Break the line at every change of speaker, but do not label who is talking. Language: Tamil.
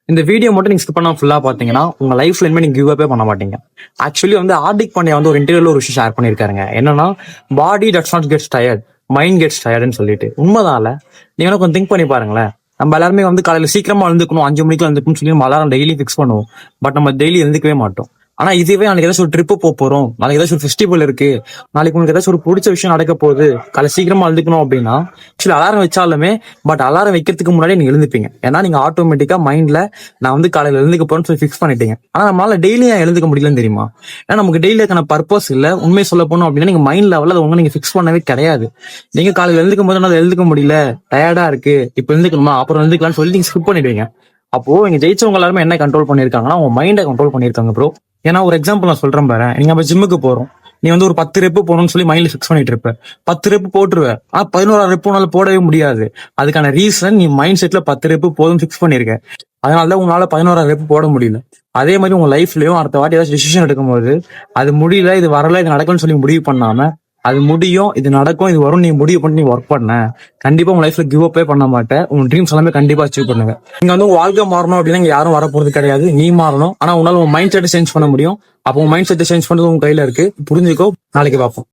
இந்த வீடியோ மட்டும் நீங்க ஸ்கிப் பண்ணா ஃபுல்லா பாத்தீங்கன்னா உங்க லைஃப்ல இனிமே நீங்க கிவ் அப்பே பண்ண மாட்டீங்க. ஆக்சுவலி ஹார்திக் பாண்டியா ஒரு இன்டர்வியூல ஒரு விஷயம் ஷேர் பண்ணிருக்காருங்க. என்னன்னா, body does not gets tired, mind gets டயர்ட்னு சொல்லிட்டு. உண்மைதான்ல. நீங்க கொஞ்சம் திங்க் பண்ணி பாருங்களேன். நம்ம எல்லாருமே காலையில சீக்கிரமா எழுந்துக்கணும், 5 மணிக்கு எழுந்துக்கணும்னு சொல்லி நம்ம அலாரம் டெய்லி ஃபிக்ஸ் பண்ணுவோம். பட் நம்ம டெய்லி எழுந்துக்கவே மாட்டோம். ஆனா இதுவே நாளைக்கு ஏதாச்சும் ஒரு ட்ரிப் போறோம், நாளைக்கு ஏதாச்சும் ஒரு ஃபெஸ்டிவல் இருக்கு, நாளைக்கு உங்களுக்கு ஏதாச்சும் ஒரு பிடிச்ச விஷயம் நடக்க போகுது, காலை சீக்கிரமா எழுந்துக்கணும் அப்படின்னா ஆக்சுவலி அலாரம் வச்சாலுமே பட் அலாரம் வைக்கிறதுக்கு முன்னாடி நீங்க எழுந்துப்பீங்க. ஏன்னா நீங்க ஆட்டோமேட்டிக்கா மைண்ட்ல நான் காலையில எழுந்துக்க போறேன்னு சொல்லி ஃபிக்ஸ் பண்ணிட்டீங்க. ஆனா நம்மளால டெய்லி எழுந்துக்க முடியலன்னு தெரியுமா? ஏன்னா நமக்கு டெய்லிக்கான பர்பஸ் இல்ல. உண்மையை சொல்ல போனோம் அப்படின்னா நீங்க மைண்ட் லெவல்ல அதை நீங்க ஃபிக்ஸ் பண்ணவே கிடையாது. நீங்க காலையில எழுந்துக்கும் போது என்னால எழுந்துக்க முடியல, டயர்டா இருக்கு, இப்ப எழுந்துக்கணுமா, அப்புறம் எழுந்துக்கலாம்னு சொல்லி நீங்க ஸ்கிப் பண்ணிடுவீங்க. அப்போ இங்க ஜெயிச்சவங்க எல்லாருமே என்ன கண்ட்ரோல் பண்ணிருக்காங்கன்னா உங்க மைண்டை கண்ட்ரோல் பண்ணிருக்காங்க ப்ரோ. ஏன்னா ஒரு எக்ஸாம்பிள் நான் சொல்றேன் பாரு. நீங்க நம்ம ஜிம்முக்கு போறோம், நீ ஒரு 10 ரெப்பு போகணும்னு சொல்லி மைண்ட்ல ஃபிக்ஸ் பண்ணிட்டு இருப்ப. 10 ரெப்பு போட்டுருவ. ஆனா 11 ரெப்பு உன்னால போடவே முடியாது. அதுக்கான ரீசன் நீ மைண்ட் செட்ல 10 ரெப்பு போதும் ஃபிக்ஸ் பண்ணிருக்க. அதனாலதான் உங்களால 11 ரெப்பு போட முடியல. அதே மாதிரி உங்க லைஃப்லயும் அடுத்த வாட்டி ஏதாச்சும் டிசிஷன் எடுக்கும்போது அது முடியல, இது வரல, இது நடக்கும்னு சொல்லி முடிவு பண்ணாம அது முடியும், இது நடக்கும், இது வரும் நீ முடிவு பண்ணி நீ ஒர்க் பண்ண, கண்டிப்பா உங்க லைஃப்ல கிவ் அப்பே பண்ண மாட்டேன். உங்க ட்ரீம்ஸ் எல்லாமே கண்டிப்பா அச்சீவ் பண்ணுங்க. நீங்க உங்க வாழ்க்கை மாறணும் அப்படின்னா இங்க யாரும் வரப்போறது கிடையாது. நீ மாறணும். ஆனா உன்னால உங்க மைண்ட் செட்டை சேஞ்ச் பண்ண முடியும். அப்போ உங்க மைண்ட் செட்டை சேஞ்ச் பண்றது உங்க கையில இருக்கு. புரிஞ்சுக்கோ. நாளைக்கு பார்ப்போம்.